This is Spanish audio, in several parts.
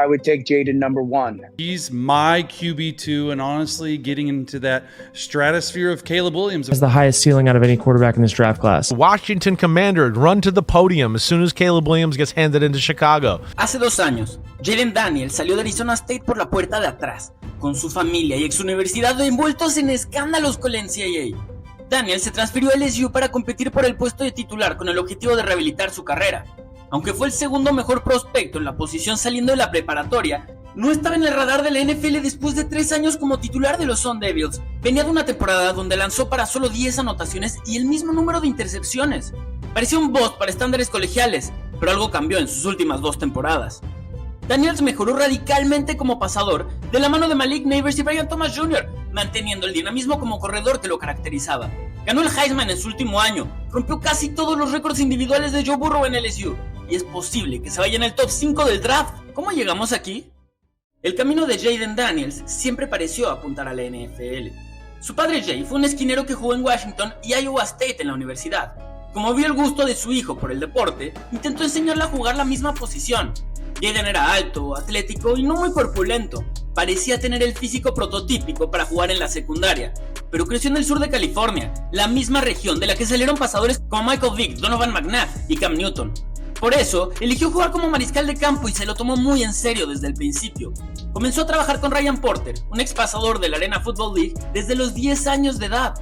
I would take Jaden number 1. He's my QB2, and honestly, getting into that stratosphere of Caleb Williams has the highest ceiling out of any quarterback in this draft class. Washington Commander run to the podium as soon as Caleb Williams gets handed into Chicago. Hace 2 años, Jaden Daniels salió de Arizona State por la puerta de atrás, con su familia y ex universidad envueltos en escándalos con la NCAA. Daniels se transfirió a LSU para competir por el puesto de titular con el objetivo de rehabilitar su carrera. Aunque fue el segundo mejor prospecto en la posición saliendo de la preparatoria, no estaba en el radar de la NFL después de 3 años como titular de los Sun Devils. Venía de una temporada donde lanzó para solo 10 anotaciones y el mismo número de intercepciones. Parecía un bust para estándares colegiales, pero algo cambió en sus últimas 2 temporadas. Daniels mejoró radicalmente como pasador de la mano de Malik Nabers y Brian Thomas Jr., manteniendo el dinamismo como corredor que lo caracterizaba. Ganó el Heisman en su último año, rompió casi todos los récords individuales de Joe Burrow en LSU, y es posible que se vaya en el top 5 del draft. ¿Cómo llegamos aquí? El camino de Jaden Daniels siempre pareció apuntar a la NFL. Su padre Jay fue un esquinero que jugó en Washington y Iowa State en la universidad. Como vio el gusto de su hijo por el deporte, intentó enseñarle a jugar la misma posición. Jaden era alto, atlético y no muy corpulento. Parecía tener el físico prototípico para jugar en la secundaria, pero creció en el sur de California, la misma región de la que salieron pasadores como Michael Vick, Donovan McNabb y Cam Newton. Por eso, eligió jugar como mariscal de campo y se lo tomó muy en serio desde el principio. Comenzó a trabajar con Ryan Porter, un ex pasador de la Arena Football League, desde los 10 años de edad.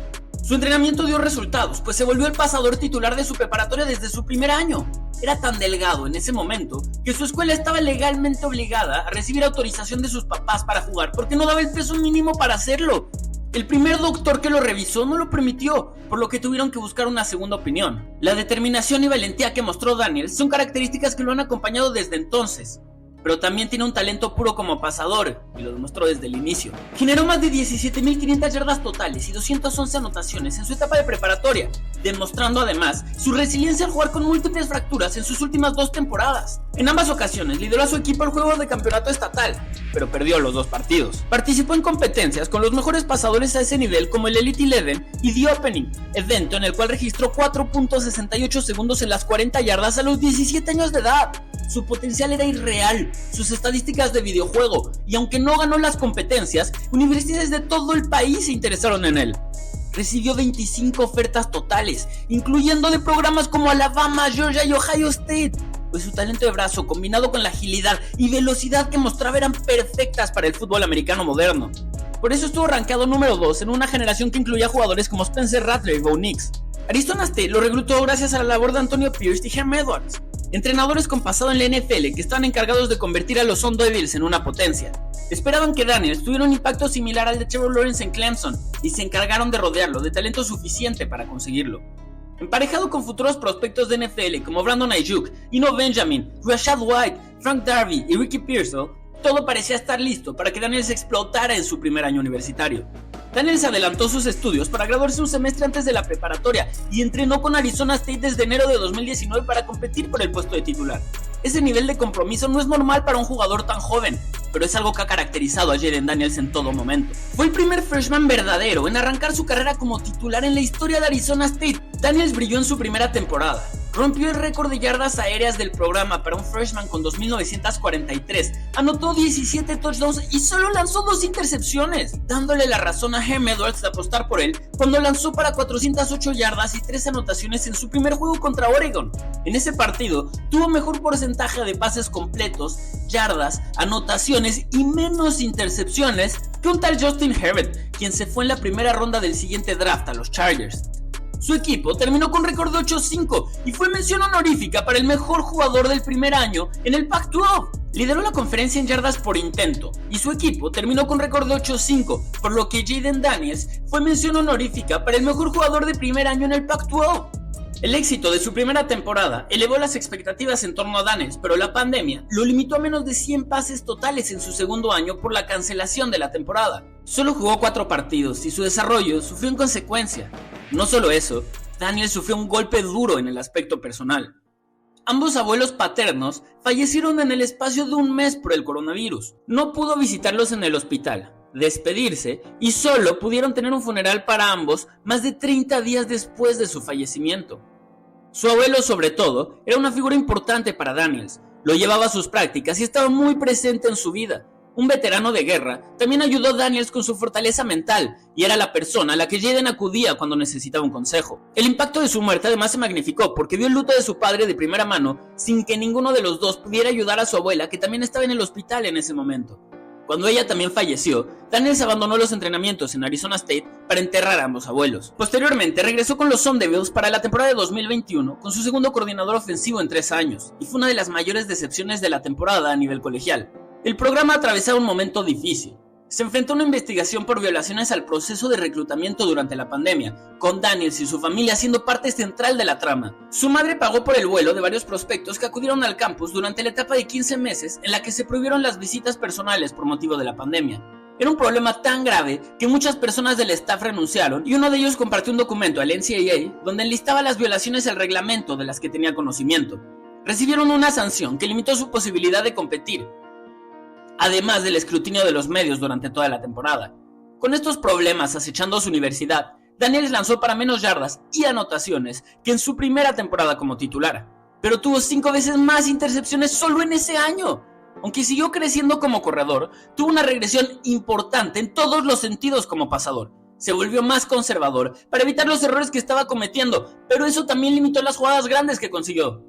Su entrenamiento dio resultados, pues se volvió el pasador titular de su preparatoria desde su primer año. Era tan delgado en ese momento que su escuela estaba legalmente obligada a recibir autorización de sus papás para jugar porque no daba el peso mínimo para hacerlo. El primer doctor que lo revisó no lo permitió, por lo que tuvieron que buscar una segunda opinión. La determinación y valentía que mostró Daniels son características que lo han acompañado desde entonces. Pero también tiene un talento puro como pasador, y lo demostró desde el inicio. Generó más de 17.500 yardas totales y 211 anotaciones en su etapa de preparatoria, demostrando además su resiliencia al jugar con múltiples fracturas en sus últimas 2 temporadas. En ambas ocasiones lideró a su equipo al juego de campeonato estatal, pero perdió los 2 partidos. Participó en competencias con los mejores pasadores a ese nivel como el Elite 11 y The Opening, evento en el cual registró 4.68 segundos en las 40 yardas a los 17 años de edad. Su potencial era irreal, sus estadísticas de videojuego, y aunque no ganó las competencias, universidades de todo el país se interesaron en él. Recibió 25 ofertas totales, incluyendo de programas como Alabama, Georgia y Ohio State, pues su talento de brazo combinado con la agilidad y velocidad que mostraba eran perfectas para el fútbol americano moderno. Por eso estuvo rankeado número 2 en una generación que incluía jugadores como Spencer Rattler y Bo Nix. Arizona State lo reclutó gracias a la labor de Antonio Pierce y Herm Edwards, entrenadores con pasado en la NFL que estaban encargados de convertir a los Sun Devils en una potencia. Esperaban que Daniels tuviera un impacto similar al de Trevor Lawrence en Clemson y se encargaron de rodearlo de talento suficiente para conseguirlo. Emparejado con futuros prospectos de NFL como Brandon Ayuk, Eno Benjamin, Rashad White, Frank Darby y Ricky Pearsall, todo parecía estar listo para que Daniels explotara en su primer año universitario. Daniels adelantó sus estudios para graduarse un semestre antes de la preparatoria y entrenó con Arizona State desde enero de 2019 para competir por el puesto de titular. Ese nivel de compromiso no es normal para un jugador tan joven, pero es algo que ha caracterizado a Jaden Daniels en todo momento. Fue el primer freshman verdadero en arrancar su carrera como titular en la historia de Arizona State. Daniels brilló en su primera temporada. Rompió el récord de yardas aéreas del programa para un freshman con 2.943, anotó 17 touchdowns y solo lanzó 2 intercepciones, dándole la razón a Herm Edwards de apostar por él cuando lanzó para 408 yardas y 3 anotaciones en su primer juego contra Oregon. En ese partido tuvo mejor porcentaje de pases completos, yardas, anotaciones y menos intercepciones que un tal Justin Herbert, quien se fue en la primera ronda del siguiente draft a los Chargers. Su equipo terminó con récord de 8-5 y fue mención honorífica para el mejor jugador del primer año en el Pac-12. Lideró la conferencia en yardas por intento y su equipo terminó con récord de 8-5, por lo que Jaden Daniels fue mención honorífica para el mejor jugador de primer año en el Pac-12. El éxito de su primera temporada elevó las expectativas en torno a Daniels, pero la pandemia lo limitó a menos de 100 pases totales en su segundo año por la cancelación de la temporada. Solo jugó 4 partidos y su desarrollo sufrió en consecuencia. No solo eso, Daniels sufrió un golpe duro en el aspecto personal. Ambos abuelos paternos fallecieron en el espacio de un mes por el coronavirus. No pudo visitarlos en el hospital, despedirse y solo pudieron tener un funeral para ambos más de 30 días después de su fallecimiento. Su abuelo, sobre todo, era una figura importante para Daniels, lo llevaba a sus prácticas y estaba muy presente en su vida. Un veterano de guerra también ayudó a Daniels con su fortaleza mental y era la persona a la que Jaden acudía cuando necesitaba un consejo. El impacto de su muerte además se magnificó porque vio el luto de su padre de primera mano sin que ninguno de los dos pudiera ayudar a su abuela, que también estaba en el hospital en ese momento. Cuando ella también falleció, Daniels abandonó los entrenamientos en Arizona State para enterrar a ambos abuelos. Posteriormente regresó con los Sun Devils para la temporada de 2021 con su segundo coordinador ofensivo en 3 años, y fue una de las mayores decepciones de la temporada a nivel colegial. El programa atravesaba un momento difícil. Se enfrentó a una investigación por violaciones al proceso de reclutamiento durante la pandemia, con Daniels y su familia siendo parte central de la trama. Su madre pagó por el vuelo de varios prospectos que acudieron al campus durante la etapa de 15 meses en la que se prohibieron las visitas personales por motivo de la pandemia. Era un problema tan grave que muchas personas del staff renunciaron, y uno de ellos compartió un documento al NCAA donde enlistaba las violaciones al reglamento de las que tenía conocimiento. Recibieron una sanción que limitó su posibilidad de competir, además del escrutinio de los medios durante toda la temporada. Con estos problemas acechando a su universidad, Daniels lanzó para menos yardas y anotaciones que en su primera temporada como titular, pero tuvo 5 veces más intercepciones solo en ese año. Aunque siguió creciendo como corredor, tuvo una regresión importante en todos los sentidos como pasador. Se volvió más conservador para evitar los errores que estaba cometiendo, pero eso también limitó las jugadas grandes que consiguió.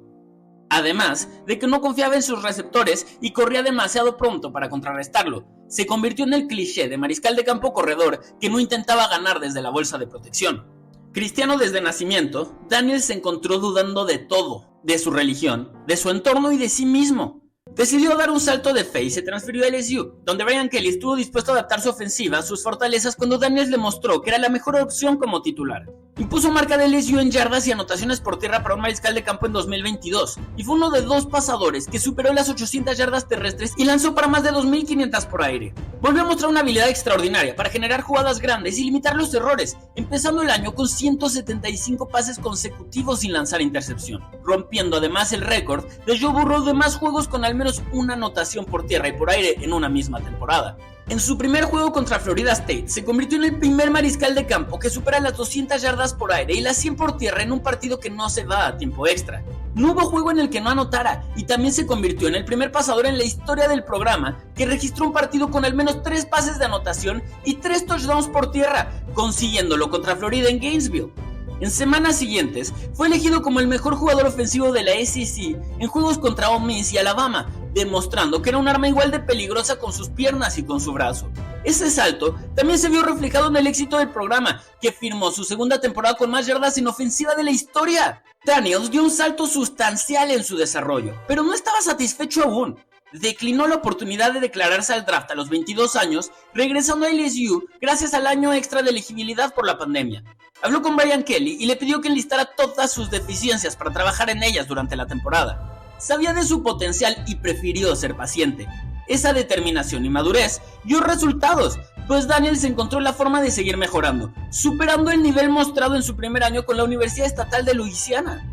Además de que no confiaba en sus receptores y corría demasiado pronto para contrarrestarlo. Se convirtió en el cliché de mariscal de campo corredor que no intentaba ganar desde la bolsa de protección. Cristiano desde nacimiento, Daniels se encontró dudando de todo, de su religión, de su entorno y de sí mismo. Decidió dar un salto de fe y se transfirió a LSU, donde Brian Kelly estuvo dispuesto a adaptar su ofensiva a sus fortalezas cuando Daniels le mostró que era la mejor opción como titular. Impuso marca de LSU en yardas y anotaciones por tierra para un mariscal de campo en 2022, y fue uno de 2 pasadores que superó las 800 yardas terrestres y lanzó para más de 2.500 por aire. Volvió a mostrar una habilidad extraordinaria para generar jugadas grandes y limitar los errores, empezando el año con 175 pases consecutivos sin lanzar intercepción, rompiendo además el récord de Joe Burrow de más juegos con al menos una anotación por tierra y por aire en una misma temporada. En su primer juego contra Florida State, se convirtió en el primer mariscal de campo que supera las 200 yardas por aire y las 100 por tierra en un partido que no se va a tiempo extra. No hubo juego en el que no anotara, y también se convirtió en el primer pasador en la historia del programa que registró un partido con al menos 3 pases de anotación y 3 touchdowns por tierra, consiguiéndolo contra Florida en Gainesville. En semanas siguientes, fue elegido como el mejor jugador ofensivo de la SEC en juegos contra Ole Miss y Alabama, demostrando que era un arma igual de peligrosa con sus piernas y con su brazo. Ese salto también se vio reflejado en el éxito del programa, que firmó su segunda temporada con más yardas en ofensiva de la historia. Daniels dio un salto sustancial en su desarrollo, pero no estaba satisfecho aún. Declinó la oportunidad de declararse al draft a los 22 años, regresando a LSU gracias al año extra de elegibilidad por la pandemia. Habló con Brian Kelly y le pidió que enlistara todas sus deficiencias para trabajar en ellas durante la temporada. Sabía de su potencial y prefirió ser paciente. Esa determinación y madurez dio resultados, pues Daniels encontró la forma de seguir mejorando, superando el nivel mostrado en su primer año con la Universidad Estatal de Luisiana.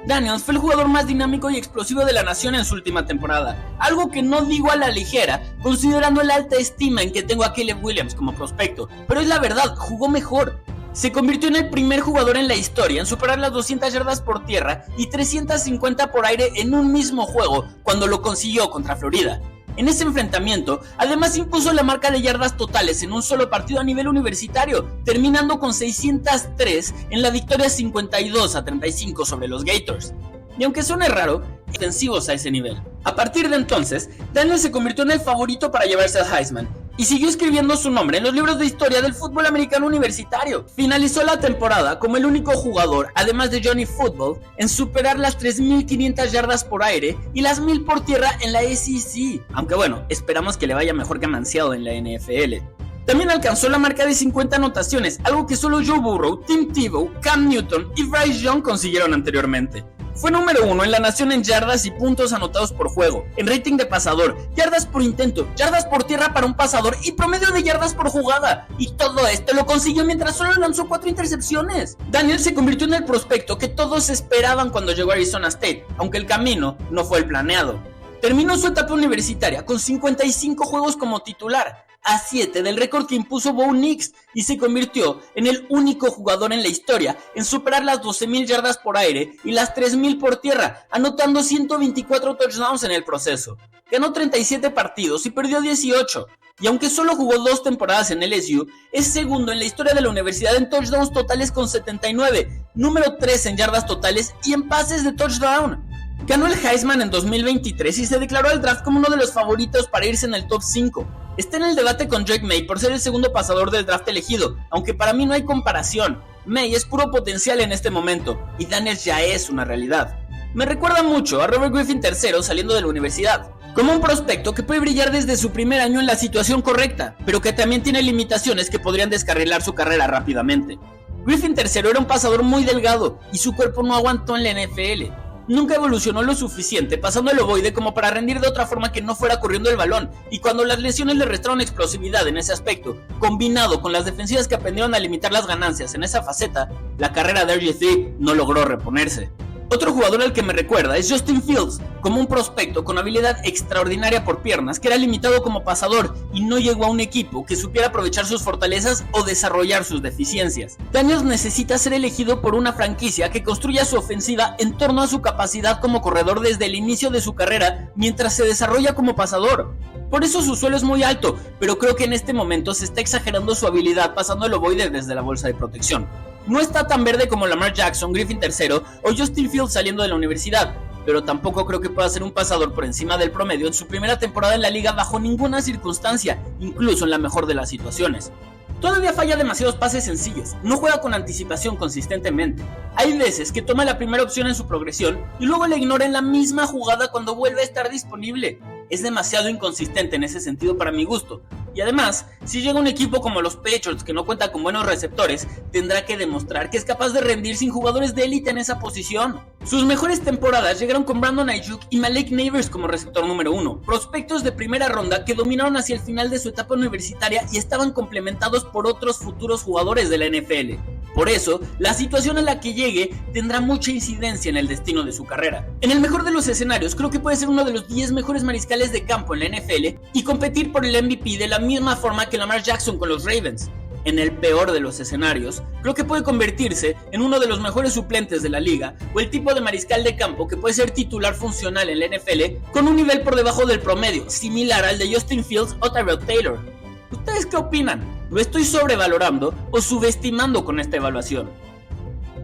Daniels fue el jugador más dinámico y explosivo de la nación en su última temporada, algo que no digo a la ligera, considerando la alta estima en que tengo a Caleb Williams como prospecto, pero es la verdad, jugó mejor. Se convirtió en el primer jugador en la historia en superar las 200 yardas por tierra y 350 por aire en un mismo juego, cuando lo consiguió contra Florida. En ese enfrentamiento, además impuso la marca de yardas totales en un solo partido a nivel universitario, terminando con 603 en la victoria 52-35 sobre los Gators. Y aunque suene raro, defensivos a ese nivel. A partir de entonces, Daniel se convirtió en el favorito para llevarse al Heisman, y siguió escribiendo su nombre en los libros de historia del fútbol americano universitario. Finalizó la temporada como el único jugador, además de Johnny Football, en superar las 3.500 yardas por aire y las 1.000 por tierra en la SEC. Aunque bueno, esperamos que le vaya mejor que a Manziel en la NFL. También alcanzó la marca de 50 anotaciones, algo que solo Joe Burrow, Tim Tebow, Cam Newton y Bryce Young consiguieron anteriormente. Fue número 1 en la nación en yardas y puntos anotados por juego, en rating de pasador, yardas por intento, yardas por tierra para un pasador y promedio de yardas por jugada. Y todo esto lo consiguió mientras solo lanzó 4 intercepciones. Daniel se convirtió en el prospecto que todos esperaban cuando llegó a Arizona State, aunque el camino no fue el planeado. Terminó su etapa universitaria con 55 juegos como titular, a 7 del récord que impuso Bo Nix y se convirtió en el único jugador en la historia en superar las 12,000 yardas por aire y las 3,000 por tierra, anotando 124 touchdowns en el proceso. Ganó 37 partidos y perdió 18. Y aunque solo jugó 2 temporadas en LSU, es segundo en la historia de la universidad en touchdowns totales con 79, número 3 en yardas totales y en pases de touchdown. Ganó el Heisman en 2023 y se declaró al draft como uno de los favoritos para irse en el top 5. Está en el debate con Drake May por ser el segundo pasador del draft elegido, aunque para mí no hay comparación. May es puro potencial en este momento y Daniels ya es una realidad. Me recuerda mucho a Robert Griffin III saliendo de la universidad, como un prospecto que puede brillar desde su primer año en la situación correcta, pero que también tiene limitaciones que podrían descarrilar su carrera rápidamente. Griffin III era un pasador muy delgado y su cuerpo no aguantó en la NFL. Nunca evolucionó lo suficiente pasando el ovoide como para rendir de otra forma que no fuera corriendo el balón, y cuando las lesiones le restaron explosividad en ese aspecto, combinado con las defensivas que aprendieron a limitar las ganancias en esa faceta, la carrera de RG3 no logró reponerse. Otro jugador al que me recuerda es Justin Fields, como un prospecto con habilidad extraordinaria por piernas que era limitado como pasador y no llegó a un equipo que supiera aprovechar sus fortalezas o desarrollar sus deficiencias. Daniels necesita ser elegido por una franquicia que construya su ofensiva en torno a su capacidad como corredor desde el inicio de su carrera mientras se desarrolla como pasador. Por eso su suelo es muy alto, pero creo que en este momento se está exagerando su habilidad pasando el ovoide desde la bolsa de protección. No está tan verde como Lamar Jackson, Griffin III o Justin Fields saliendo de la universidad, pero tampoco creo que pueda ser un pasador por encima del promedio en su primera temporada en la liga bajo ninguna circunstancia, incluso en la mejor de las situaciones. Todavía falla demasiados pases sencillos, no juega con anticipación consistentemente. Hay veces que toma la primera opción en su progresión y luego la ignora en la misma jugada cuando vuelve a estar disponible. Es demasiado inconsistente en ese sentido para mi gusto. Y además, si llega un equipo como los Patriots que no cuenta con buenos receptores, tendrá que demostrar que es capaz de rendir sin jugadores de élite en esa posición. Sus mejores temporadas llegaron con Brandon Ayuk y Malik Neighbors como receptor número 1, prospectos de primera ronda que dominaron hacia el final de su etapa universitaria y estaban complementados por otros futuros jugadores de la NFL. Por eso, la situación en la que llegue tendrá mucha incidencia en el destino de su carrera. En el mejor de los escenarios, creo que puede ser uno de los 10 mejores mariscales de campo en la NFL y competir por el MVP de la misma forma que Lamar Jackson con los Ravens. En el peor de los escenarios, creo que puede convertirse en uno de los mejores suplentes de la liga o el tipo de mariscal de campo que puede ser titular funcional en la NFL con un nivel por debajo del promedio, similar al de Justin Fields o Tyrell Taylor. ¿Ustedes qué opinan? ¿Lo estoy sobrevalorando o subestimando con esta evaluación?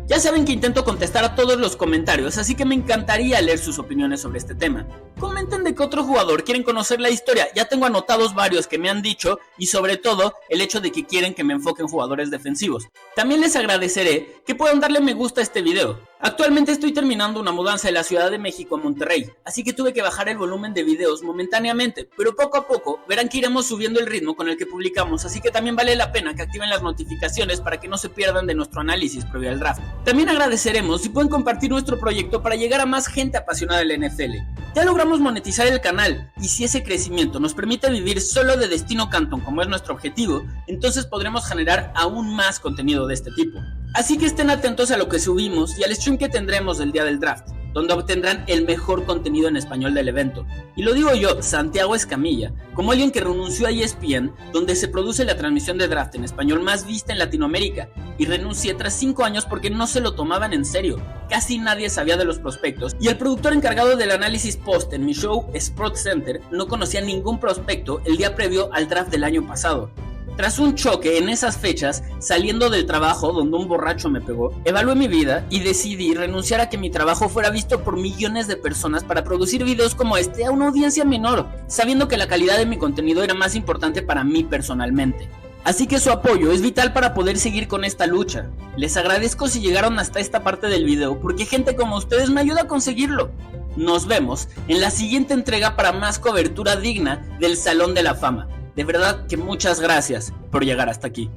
Ya saben que intento contestar a todos los comentarios, así que me encantaría leer sus opiniones sobre este tema. Comenten de qué otro jugador quieren conocer la historia, ya tengo anotados varios que me han dicho y sobre todo el hecho de que quieren que me enfoque en jugadores defensivos. También les agradeceré que puedan darle me gusta a este video. Actualmente estoy terminando una mudanza de la Ciudad de México a Monterrey, así que tuve que bajar el volumen de videos momentáneamente, pero poco a poco verán que iremos subiendo el ritmo con el que publicamos, así que también vale la pena que activen las notificaciones para que no se pierdan de nuestro análisis previo al draft. También agradeceremos si pueden compartir nuestro proyecto para llegar a más gente apasionada de la NFL. Ya logramos monetizar el canal, y si ese crecimiento nos permite vivir solo de Destino Canton como es nuestro objetivo, entonces podremos generar aún más contenido de este tipo. Así que estén atentos a lo que subimos y al stream que tendremos el día del draft, donde obtendrán el mejor contenido en español del evento. Y lo digo yo, Santiago Escamilla, como alguien que renunció a ESPN, donde se produce la transmisión de draft en español más vista en Latinoamérica, y renuncié tras 5 años porque no se lo tomaban en serio. Casi nadie sabía de los prospectos, y el productor encargado del análisis post en mi show SportsCenter no conocía ningún prospecto el día previo al draft del año pasado. Tras un choque en esas fechas, saliendo del trabajo donde un borracho me pegó, evalué mi vida y decidí renunciar a que mi trabajo fuera visto por millones de personas para producir videos como este a una audiencia menor, sabiendo que la calidad de mi contenido era más importante para mí personalmente. Así que su apoyo es vital para poder seguir con esta lucha. Les agradezco si llegaron hasta esta parte del video porque gente como ustedes me ayuda a conseguirlo. Nos vemos en la siguiente entrega para más cobertura digna del Salón de la Fama. De verdad que muchas gracias por llegar hasta aquí.